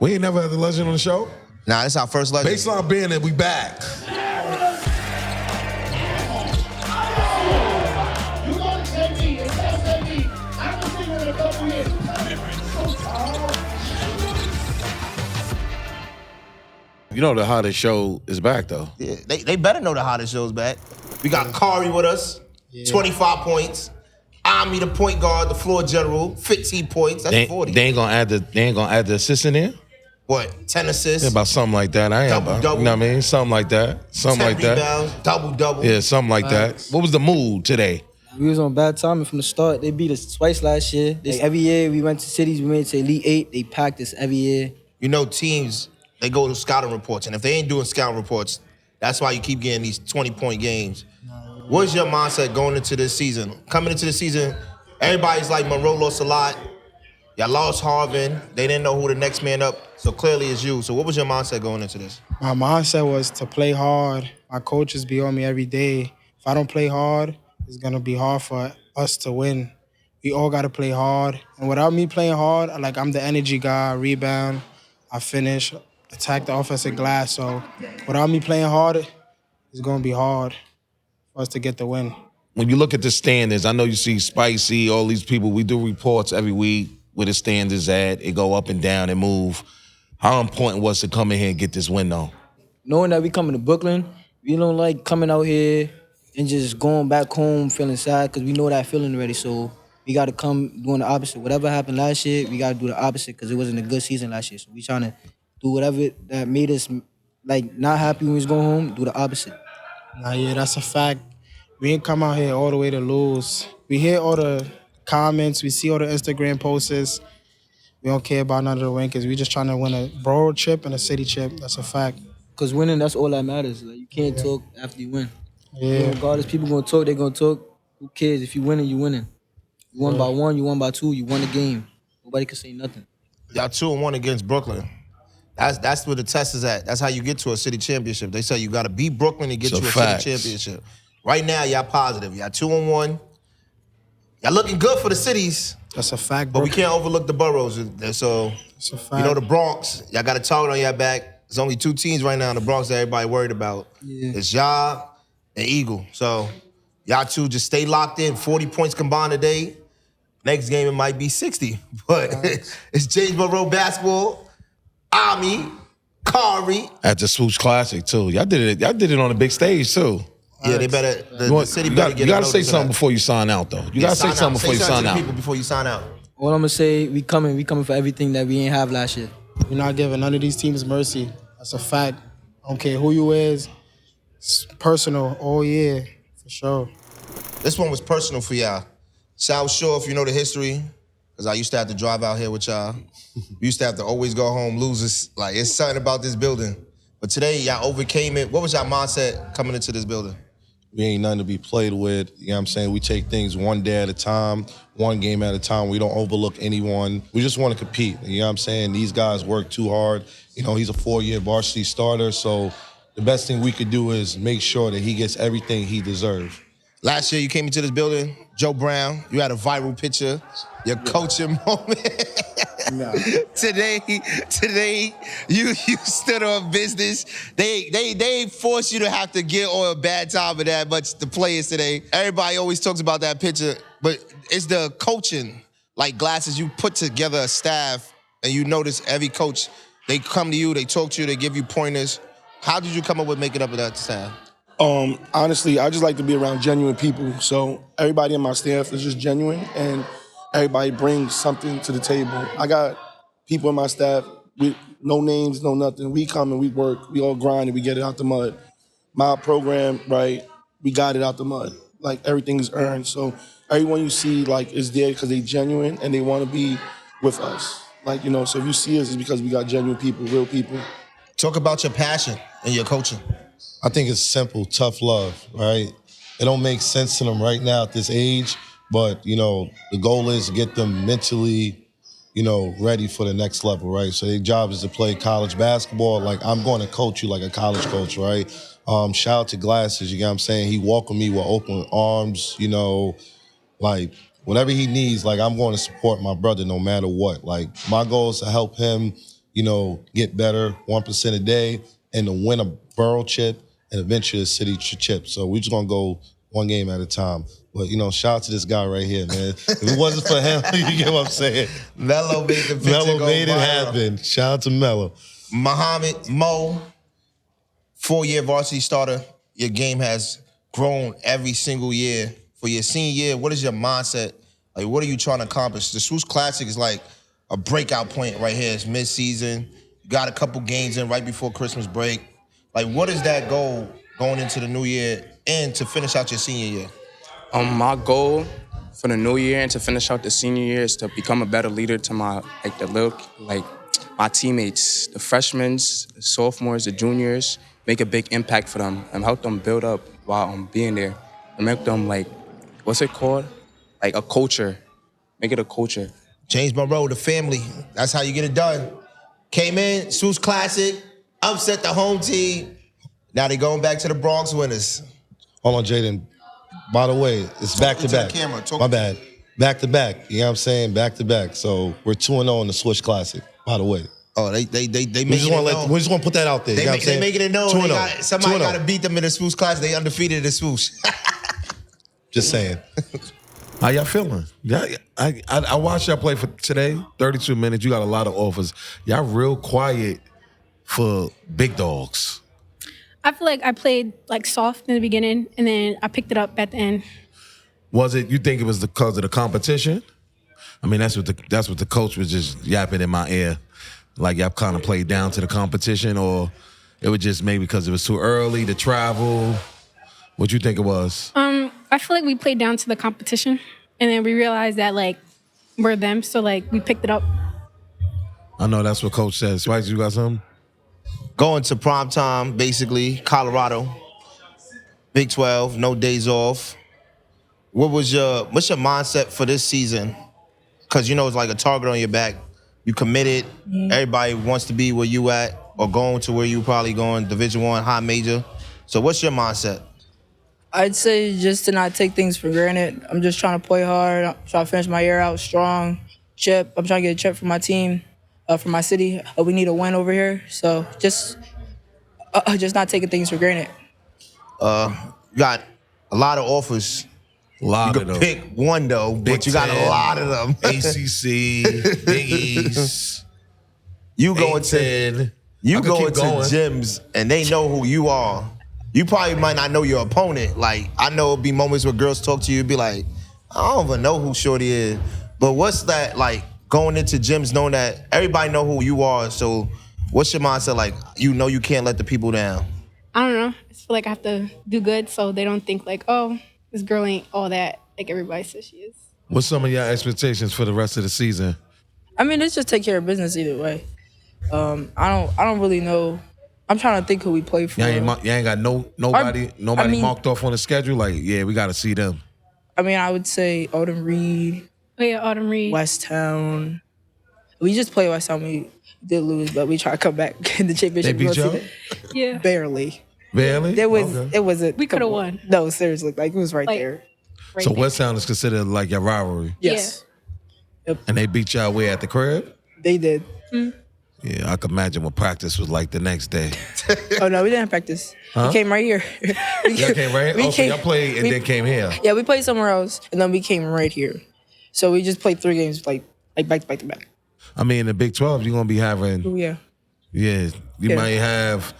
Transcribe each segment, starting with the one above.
We ain't never had the legend on the show. Nah, that's our first legend. Baseline being that we back. You know the hottest show is back, though. Yeah, they better know the hottest show's back. We got Kari with us, 25 points. Ami, the point guard, the floor general, 15 points. That's 40. They ain't gonna add the assistant in? What, 10 assists? Yeah, about something like that. Double. You know what I mean? Something like that. Something like 10 that. rebounds, double. Yeah, something like that. What was the mood today? We was on bad timing from the start. They beat us twice last year. Every year we went to cities, we made it to Elite 8. They packed us every year. You know, teams, they go to scouting reports, and if they ain't doing scouting reports, that's why you keep getting these 20-point games. What's your mindset going into this season? Coming into the season, everybody's like, Monroe lost a lot. Y'all lost Harvin. They didn't know who the next man up, so clearly it's you. So what was your mindset going into this? My mindset was to play hard. My coaches be on me every day. If I don't play hard, it's going to be hard for us to win. We all got to play hard. And without me playing hard, I'm the energy guy, rebound, I finish, attack the offensive glass. So without me playing hard, it's going to be hard for us to get the win. When you look at the standings, I know you see Spicy, all these people. We do reports every week where the standings at. It go up and down and move. How important was to come in here and get this win, though? Knowing that we coming to Brooklyn, we don't like coming out here and just going back home feeling sad because we know that feeling already. So we got to come doing the opposite. Whatever happened last year, we got to do the opposite because it wasn't a good season last year. So we trying to do whatever that made us not happy when we was going home, do the opposite. Nah, yeah, that's a fact. We ain't come out here all the way to lose. We hear all the comments. We see all the Instagram posts. We don't care about none of the win because we just trying to win a borough chip and a city chip. That's a fact. Because winning, that's all that matters. You can't talk after you win. Yeah. Regardless, people going to talk, they going to talk. Who cares? If you winning, you winning. You won by 1, you won by 2, you won the game. Nobody can say nothing. Y'all 2-1 against Brooklyn. That's where the test is at. That's how you get to a city championship. They say you got to beat Brooklyn to get to a city championship. Right now, y'all positive. Y'all 2-1. Y'all looking good for the cities. That's a fact, but we can't overlook the boroughs. So, that's a fact. You know, the Bronx, y'all got a target on y'all back. There's only 2 teams right now in the Bronx that everybody worried about. Yeah. It's y'all and Eagle. So, y'all 2 just stay locked in. 40 points combined today. Next game, it might be 60. But it's James Monroe basketball. Ami, Kari. At the Swoosh Classic, too. Y'all did it on a big stage, too. Yeah, they better. The city better get. You gotta say something before you sign out, though. You gotta say something before you sign out. People before you sign out. All I'm gonna say, we coming for everything that we ain't have last year. We're not giving none of these teams mercy. That's a fact. I don't care who you is. It's personal all year, for sure. This one was personal for y'all. South Shore, if you know the history, because I used to have to drive out here with y'all. We used to have to always go home losers. Like, it's something about this building. But today, y'all overcame it. What was y'all mindset coming into this building? We ain't nothing to be played with. You know what I'm saying? We take things one day at a time, one game at a time. We don't overlook anyone. We just want to compete. You know what I'm saying? These guys work too hard. You know, he's a 4-year varsity starter, so the best thing we could do is make sure that he gets everything he deserves. Last year, you came into this building, Joe Brown. You had a viral picture, your coaching moment. No. Today, you stood on business. They forced you to have to get on a bad time of that much. The players today, everybody always talks about that picture, but it's the coaching, like Glasses. You put together a staff, and you notice every coach, they come to you, they talk to you, they give you pointers. How did you come up with making up with that staff? Honestly, I just like to be around genuine people. So everybody in my staff is just genuine, and everybody brings something to the table. I got people in my staff with no names, no nothing. We come and we work. We all grind and we get it out the mud. My program, right, we got it out the mud. Like, everything is earned. So everyone you see, like, is there because they genuine and they want to be with us. Like, you know, so if you see us, it's because we got genuine people, real people. Talk about your passion and your coaching. I think it's simple, tough love, right? It don't make sense to them right now at this age, but, you know, the goal is to get them mentally, you know, ready for the next level, right? So their job is to play college basketball. Like, I'm going to coach you like a college coach, right? Shout out to Glasses, you know what I'm saying? He welcomed me with open arms, you know, like, whatever he needs, like, I'm going to support my brother no matter what. Like, my goal is to help him get better 1% a day and to win a borough chip and eventually a city chip. So we're just going to go one game at a time. But, shout out to this guy right here, man. If it wasn't for him, you get what I'm saying? Melo made the picture Melo go made it viral. happen. Shout out to Melo. Muhammad, Moe, 4-year varsity starter. Your game has grown every single year. For your senior year, what is your mindset? Like, what are you trying to accomplish? The Swoosh Classic is like a breakout point right here. It's mid-season. You got a couple games in right before Christmas break. Like, what is that goal going into the new year and to finish out your senior year? My goal for the new year and to finish out the senior year is to become a better leader to my my teammates, the freshmen, the sophomores, the juniors, make a big impact for them and help them build up while I'm being there. And make them what's it called? Like a culture. Make it a culture. James Monroe, the family. That's how you get it done. Came in, Swoosh Classic, upset the home team. Now they going back to the Bronx winners. Hold on, Jaden. By the way, it's back-to-back. To the camera. My bad. Back-to-back. You know what I'm saying? Back-to-back. So we're 2-0 in the Swoosh Classic, by the way. Oh, they We make just it known. want to put that out there. They you know what I'm saying? making it known. 2-0. Somebody 2-0. got to beat them in the Swoosh Classic. They undefeated in the Swoosh. Just saying. How y'all feeling? Yeah, I watched y'all play for today, 32 minutes. You got a lot of offers. Y'all real quiet for big dogs. I feel like I played soft in the beginning, and then I picked it up at the end. Was it? You think it was because of the competition? I mean, that's what the coach was just yapping in my ear, like y'all kind of played down to the competition, or it was just maybe because it was too early to travel. What you think it was? I feel like we played down to the competition, and then we realized that we're them, so we picked it up. I know that's what coach says. Spice, you got something? Going to prime time, basically, Colorado, Big 12, no days off. What's your mindset for this season? Because it's like a target on your back. You committed. Everybody wants to be where you at or going to where you probably going, Division I, high major. So what's your mindset? I'd say just to not take things for granted. I'm just trying to play hard, try to finish my year out strong. Chip, I'm trying to get a chip for my team, for my city. We need a win over here, so just not taking things for granted. You got a lot of offers. A lot You of can them. pick one though, Big but you got a 10, lot of them. ACC, Big East, You going to A10. you I could going keep to going. gyms and they know who you are. You probably might not know your opponent. Like, I know it'll be moments where girls talk to you and be like, I don't even know who Shorty is. But what's that like going into gyms knowing that everybody know who you are? So what's your mindset like? You know you can't let the people down. I don't know. I just feel like I have to do good so they don't think oh, this girl ain't all that like everybody says she is. What's some of your expectations for the rest of the season? I mean, it's just take care of business either way. I don't really know. I'm trying to think who we play for. You ain't got nobody marked off on the schedule. Like, yeah, we got to see them. I mean, I would say Autumn Reed, Oh yeah, Autumn Reed. West Town. We just played West Town. We did lose, but we tried to come back in the championship. They beat You y'all? wanna see that? Yeah. Barely. Barely? There was. Okay. It wasn't. We coulda won. No, seriously, it was right Like- there. Right So there. West Town is considered like your rivalry. Yes, And they beat y'all way at the crib? they did. Yeah, I can imagine what practice was like the next day. Oh no, we didn't practice. Huh? We came right here. Y'all came right here? Oh, so y'all played and then came here. Yeah, we played somewhere else, and then we came right here. So we just played 3 games, like back to back to back. I mean, in the Big 12, you're going to be having, Oh yeah. you Yeah. might have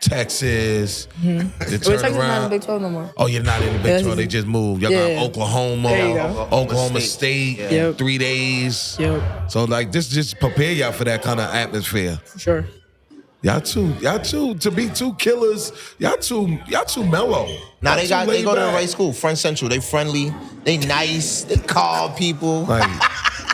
Texas, the Well, Texas not in the turnaround. Big 12 no more. Oh, you're not in the Big Yeah, 12. They just moved. Y'all yeah. got Oklahoma, There you go. Oklahoma State, Yep. 3 days. Yep, So, like, this just prepare y'all for that kind of atmosphere. for sure. Y'all two, to be two killers, y'all too mellow. Now Y'all they too go to the laid right back. school, Friend Central. They friendly, they nice, they call people. Like,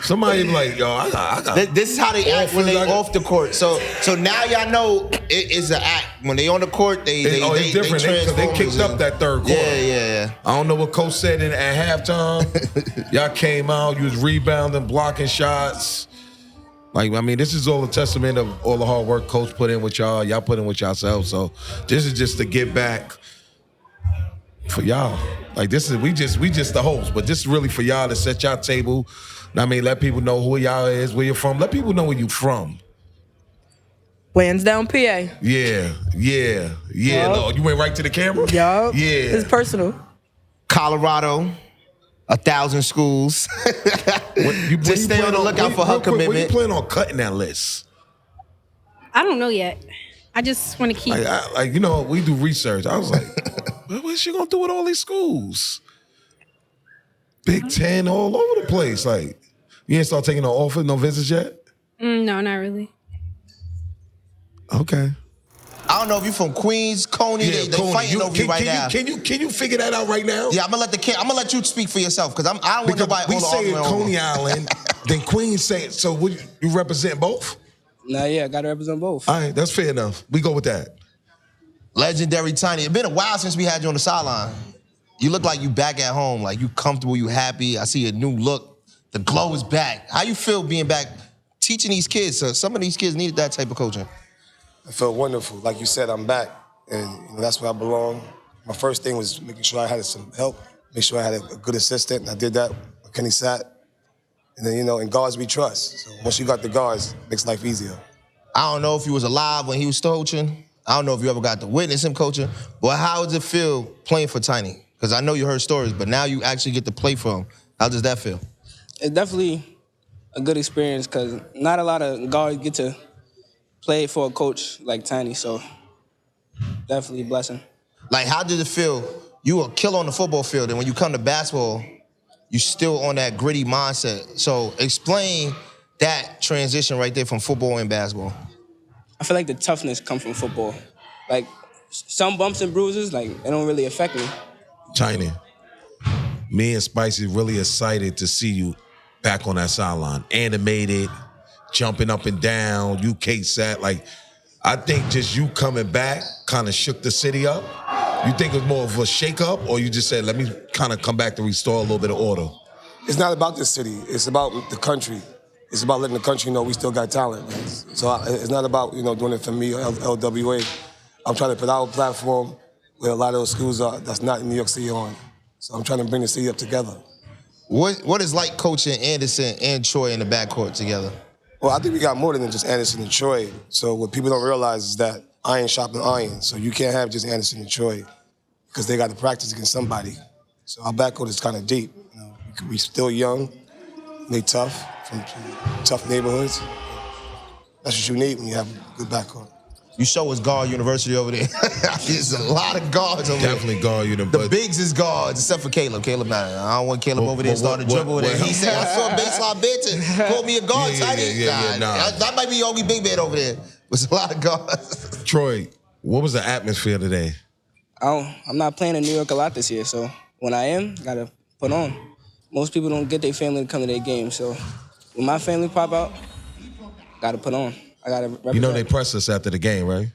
somebody be like, yo, I got This is how they act when they Offers, I got- off the court. So now y'all know it's an act. When they on the court, they it's different. They transformers kicked up and- that third quarter. Yeah. I don't know what coach said at halftime. Y'all came out, you was rebounding, blocking shots. Like, I mean, this is all a testament of all the hard work coach put in with y'all. Y'all put in with yourselves. So this is just to get back for y'all. Like, this is we just the host, but this is really for y'all to set y'all table. I mean, let people know who y'all is, where you're from. Let people know where you from. Hands down, PA. Yeah. No, you went right to the camera? Yup. Yeah. It's personal. Colorado, 1,000 schools. Just stay on the lookout for her commitment. When you plan on cutting that list? I don't know yet. I just want to keep. We do research. I was like, what's she gonna do with all these schools? Big Ten, all over the place. Like, you ain't start taking no offers, no visits yet? No, not really. Okay. I don't know if you from Queens, Coney. They fighting over you right now. Can you figure that out right now? Yeah, I'm gonna let you speak for yourself because I don't want nobody. We say Coney Island, then Queens say it. So would you represent both? Nah, yeah, I gotta represent both. All right, that's fair enough. We go with that. Legendary Tiny. It's been a while since we had you on the sideline. You look like you back at home, like you comfortable, you happy. I see a new look. The glow is back. How you feel being back teaching these kids? So some of these kids needed that type of coaching. I felt wonderful. Like you said, I'm back, and that's where I belong. My first thing was making sure I had some help, make sure I had a good assistant. I did that with Kenny Satt. And then, in guards we trust. So once you got the guards, it makes life easier. I don't know if you was alive when he was coaching. I don't know if you ever got to witness him coaching. But how does it feel playing for Tiny? Because I know you heard stories, but now you actually get to play for him. How does that feel? It's definitely a good experience because not a lot of guards get to play for a coach like Tiny, so definitely a blessing. Like, how did it feel? You a killer on the football field, and when you come to basketball, you still on that gritty mindset. So explain that transition right there from football and basketball. I feel like the toughness comes from football. Like, some bumps and bruises, like, it don't really affect me. Tiny, me and Spicy really excited to see you back on that sideline. Animated, jumping up and down, you K-Sat. Like, I think just you coming back kind of shook the city up. You think it was more of a shake-up, or you just said, let me kind of come back to restore a little bit of order? It's not about the city. It's about the country. It's about letting the country know we still got talent. Man. So it's not about, doing it for me or LWA. I'm trying to put our platform where a lot of those schools are that's not in New York City on. So I'm trying to bring the city up together. What is like coaching Anderson and Troy in the backcourt together? Well, I think we got more than just Anderson and Troy. So what people don't realize is that iron sharpens iron. So you can't have just Anderson and Troy because they got to practice against somebody. So our backcourt is kind of deep. We still young, they tough, from tough neighborhoods. That's what you need when you have a good backcourt. You show us guard university over there. There's a lot of guards over there. Definitely guard university. The bigs is guards, except for Caleb. I don't want Caleb over there starting to dribble with it. He said, I saw baseline bench call me a guard, Tiny. That might be the only big man over there. There's a lot of guards. Troy, what was the atmosphere today? I'm not playing in New York a lot this year, so when I am, I gotta put on. Most people don't get their family to come to their games, so when my family pop out, gotta put on. I gotta represent. You know they press us after the game, right?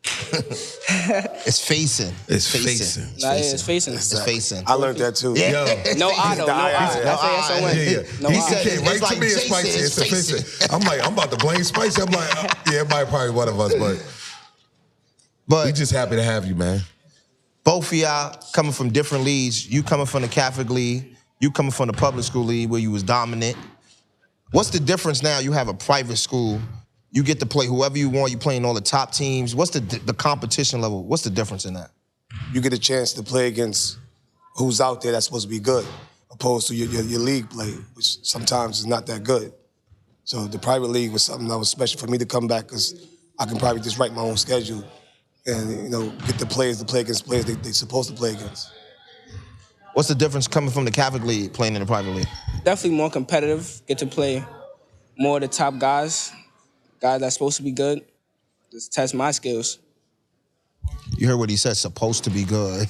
It's facing. It's facing. It's facing. It's facing. I learned that too. Yeah. No I though. No I. That's ASON. No, he said right to me, Spicy. It's facing. I'm like, I'm about to blame Spicy. I'm like, yeah, it might probably one of us, but we just happy to have you, man. Both of y'all coming from different leagues. You coming from the Catholic League. You coming from the public school league where you was dominant. What's the difference now? You have a private school. You get to play whoever you want. You playing all the top teams. What's the competition level? What's the difference in that? You get a chance to play against who's out there that's supposed to be good, opposed to your league play, which sometimes is not that good. So the private league was something that was special for me to come back because I can probably just write my own schedule and get the players to play against players they're supposed to play against. What's the difference coming from the Catholic League playing in the private league? Definitely more competitive. Get to play more of the top guys that's supposed to be good. Just test my skills. You heard what he said, supposed to be good.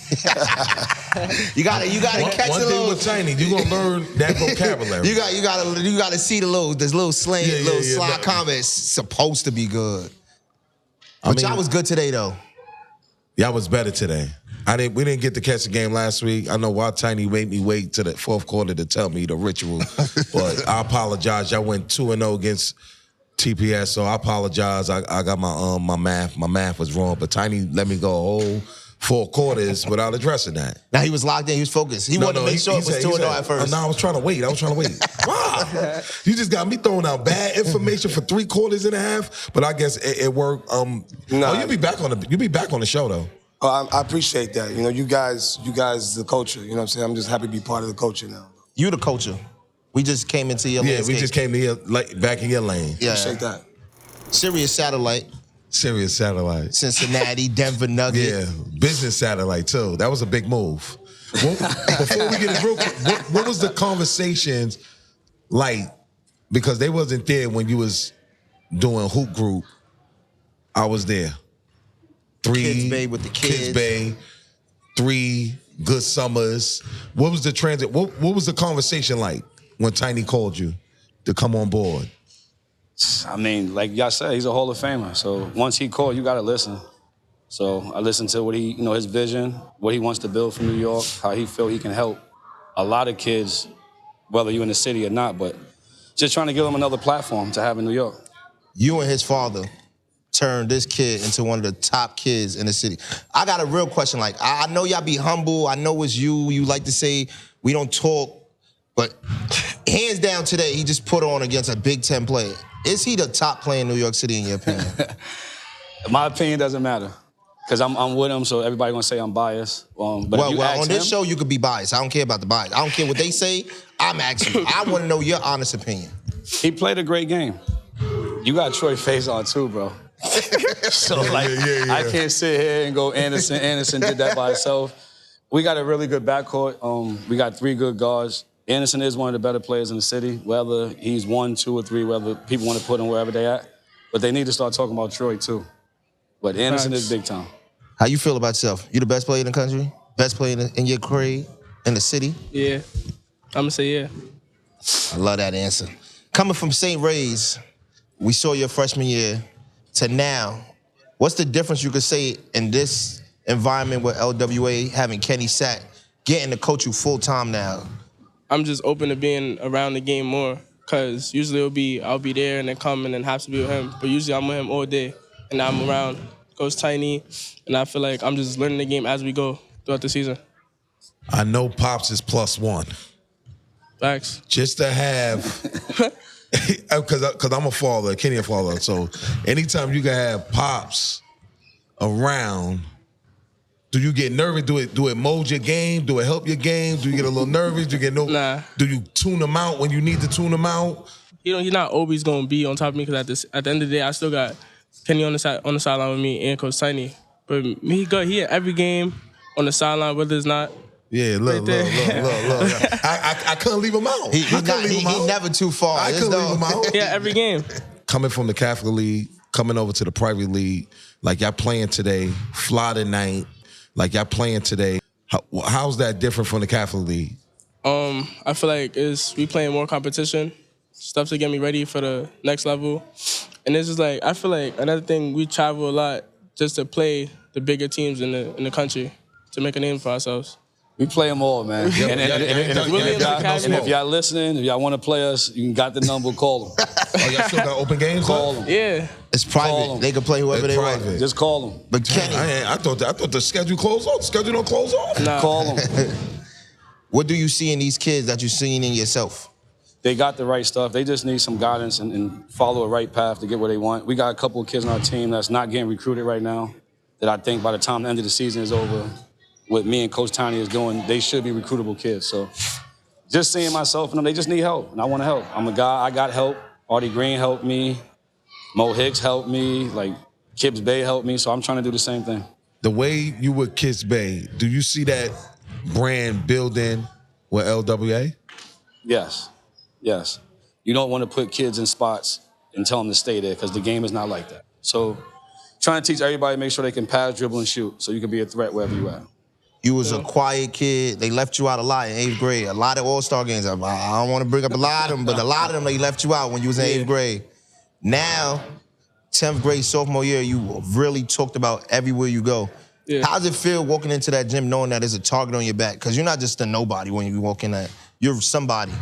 you gotta catch one the little. One thing with Tiny, you gonna learn that vocabulary. you gotta see this little slang, slide comments. Supposed to be good. But y'all was good today though. Y'all was better today. We didn't get to catch the game last week. I know why Tiny made me wait to the fourth quarter to tell me the ritual, but I apologize. Y'all went 2-0 against TPS, so I apologize. I got my math was wrong, but Tiny let me go a whole 4 quarters without addressing that. Now he was locked in. He was focused. He wanted to make sure it was 2-0 at first. No, I was trying to wait. Wow. You just got me throwing out bad information for 3 quarters and a half, but I guess it worked. You'll be back on the show though. Oh, I appreciate that. You know, you guys, the culture. You know what I'm saying? I'm just happy to be part of the culture now. You the culture. We just came into your landscape. Yeah, we just came to here, back in your lane. Yeah. Appreciate that. Sirius Satellite. Cincinnati, Denver Nuggets. Yeah, business satellite too. That was a big move. Before we get it real quick, what was the conversations like? Because they wasn't there when you was doing Hoop Group. I was there. 3 Kids Bay with the kids. Kids Bay, 3 good summers. What was the transit? What was the conversation like when Tiny called you to come on board? I mean, like y'all said, he's a Hall of Famer. So once he called, you got to listen. So I listened to what his vision, what he wants to build for New York, how he feel he can help a lot of kids, whether you're in the city or not, but just trying to give them another platform to have in New York. You and his father turned this kid into one of the top kids in the city. I got a real question. Like, I know y'all be humble. I know it's you. You like to say we don't talk, but hands down today, he just put on against a Big Ten player. Is he the top player in New York City, in your opinion? My opinion doesn't matter, because I'm with him, so everybody gonna say I'm biased. But if you ask on this him, show, you could be biased. I don't care about the bias. I don't care what they say. I'm asking you. I want to know your honest opinion. he played a great game. You got Troy Faison too, bro. So I can't sit here and go Anderson. Anderson did that by himself. We got a really good backcourt. We got 3 good guards. Anderson is one of the better players in the city, whether he's 1, 2, or 3, whether people want to put him wherever they at. But they need to start talking about Troy, too. But Anderson is big time. How you feel about yourself? You the best player in the country? Best player in your grade, in the city? Yeah. I'm going to say yeah. I love that answer. Coming from St. Ray's, we saw your freshman year to now. What's the difference you could say in this environment with LWA, having Kenny Sack, getting to coach you full-time now? I'm just open to being around the game more, because usually I'll be there and then come and then have to be with him. But usually I'm with him all day, and I'm around Coach Tiny, and I feel like I'm just learning the game as we go throughout the season. I know Pops is +1. Facts. Just to have, because I'm a father, Kenny a father, so anytime you can have Pops around, do you get nervous? Do it mold your game? Do it help your game? Do you get a little nervous? Do you get Nah. Do you tune them out when you need to tune them out? He's not always gonna be on top of me, because at the end of the day, I still got Kenny on the sideline with me and Coach Tiny. But he good. He at every game on the sideline, whether it's not. Yeah, look. I couldn't leave him out. He never too far. I couldn't leave him out. Yeah, every game. Coming from the Catholic League, coming over to the private league, like y'all playing today, fly tonight, like y'all playing today. How's that different from the Catholic League? I feel like we playing more competition, stuff to get me ready for the next level. And it's just like, I feel like another thing, we travel a lot just to play the bigger teams in the country, to make a name for ourselves. We play them all, man. And if y'all listening, if y'all want to play us, you got the number, call them. Oh, y'all still got open games? Call them. Yeah. It's private. They can play whoever they want. Just call them. But Kenny, I thought the schedule closed off. The schedule don't close off. Nah. Call them. What do you see in these kids that you're seeing in yourself? They got the right stuff. They just need some guidance and follow a right path to get where they want. We got a couple of kids on our team that's not getting recruited right now, that I think by the time the end of the season is over, what me and Coach Tiny is doing, they should be recruitable kids. So just seeing myself in them, they just need help, and I want to help. I'm a guy, I got help. Artie Green helped me. Mo Hicks helped me. Like, Kips Bay helped me, so I'm trying to do the same thing. The way you with Kips Bay, do you see that brand building with LWA? Yes. You don't want to put kids in spots and tell them to stay there, because the game is not like that. So trying to teach everybody, make sure they can pass, dribble, and shoot, so you can be a threat wherever you at. You was a quiet kid. They left you out a lot in 8th grade. A lot of all-star games. I don't want to bring up a lot of them, but a lot of them, they left you out when you was in 8th grade. Now, 10th grade, sophomore year, you really talked about everywhere you go. Yeah. How does it feel walking into that gym knowing that there's a target on your back? Because you're not just a nobody when you walk in there. You're somebody.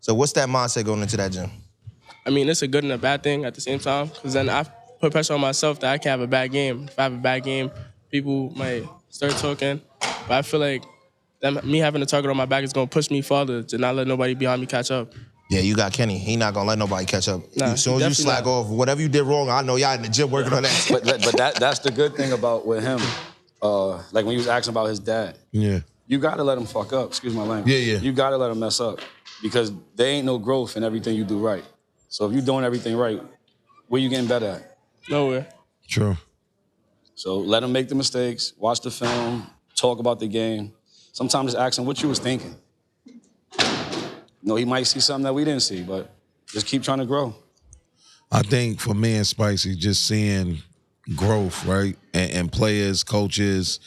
So what's that mindset going into that gym? I mean, it's a good and a bad thing at the same time, because then I put pressure on myself that I can have a bad game. If I have a bad game, people might start talking. But I feel like me having a target on my back is gonna push me farther to not let nobody behind me catch up. Yeah, you got Kenny. He not gonna let nobody catch up. Nah, As soon as you slack off, whatever you did wrong, I know y'all in the gym working on that. But that's the good thing about with him. Like when he was asking about his dad. Yeah. You gotta let him fuck up. Excuse my language. Yeah. You gotta let him mess up because there ain't no growth in everything you do right. So if you're doing everything right, where you getting better at? Nowhere. True. So let him make the mistakes, watch the film, talk about the game. Sometimes just ask him what you was thinking. He might see something that we didn't see, but just keep trying to grow. I think for me and Spicy, just seeing growth, right? And players, coaches,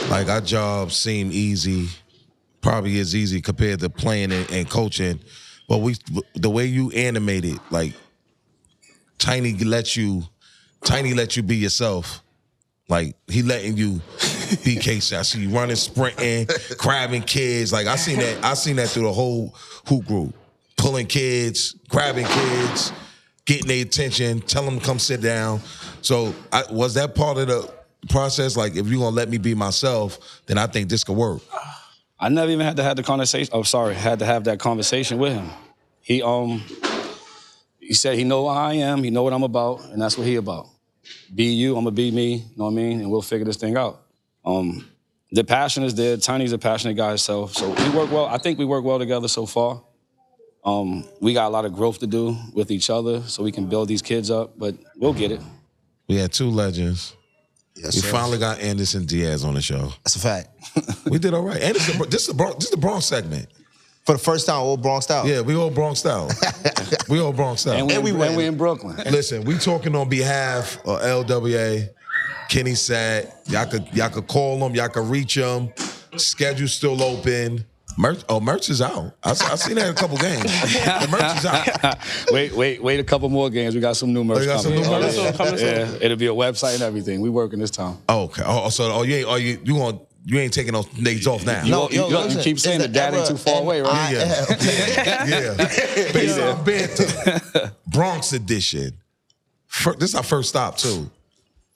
like our jobs seem easy, probably is easy compared to playing and coaching. But the way you animate it, like Tiny let you be yourself. Like he letting you be Casey. I see you running, sprinting, grabbing kids. Like I seen that through the whole hoop group. Pulling kids, grabbing kids, getting their attention, telling them to come sit down. So was that part of the process? Like if you're gonna let me be myself, then I think this could work. I never even had to have the conversation. Had to have that conversation with him. He said he know who I am, he know what I'm about, and that's what he about. Be you, I'm gonna be me, you know what I mean? And we'll figure this thing out. The passion is there. Tiny's a passionate guy himself. So we work well. I think we work well together so far. We got a lot of growth to do with each other so we can build these kids up, but we'll get it. We had two legends. Yes, we sir. finally got Anderson Diaz on the show. That's a fact. We did all right. Anderson, this is the Bronx segment. For the first time, all Bronxed out. Yeah, we all Bronxed out. We all Bronxed out. And we in Brooklyn. Listen, we talking on behalf of LWA. Kenny said, y'all could call him, y'all could reach him. Schedule's still open. Merch is out. I seen that in a couple games. The merch is out. Wait a couple more games. We got some new merch got some coming. new merch? Yeah, it'll be a website and everything. We working this time. Okay. You ain't taking those days off now. You keep saying the dad ain't too far away, right? Yeah. Based on Banter, Bronx edition. This is our first stop too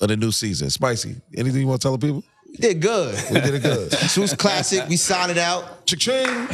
of the new season. Spicy. Anything you want to tell the people? We did good. We did it good. Swoosh Classic. We signed it out. Cha-ching.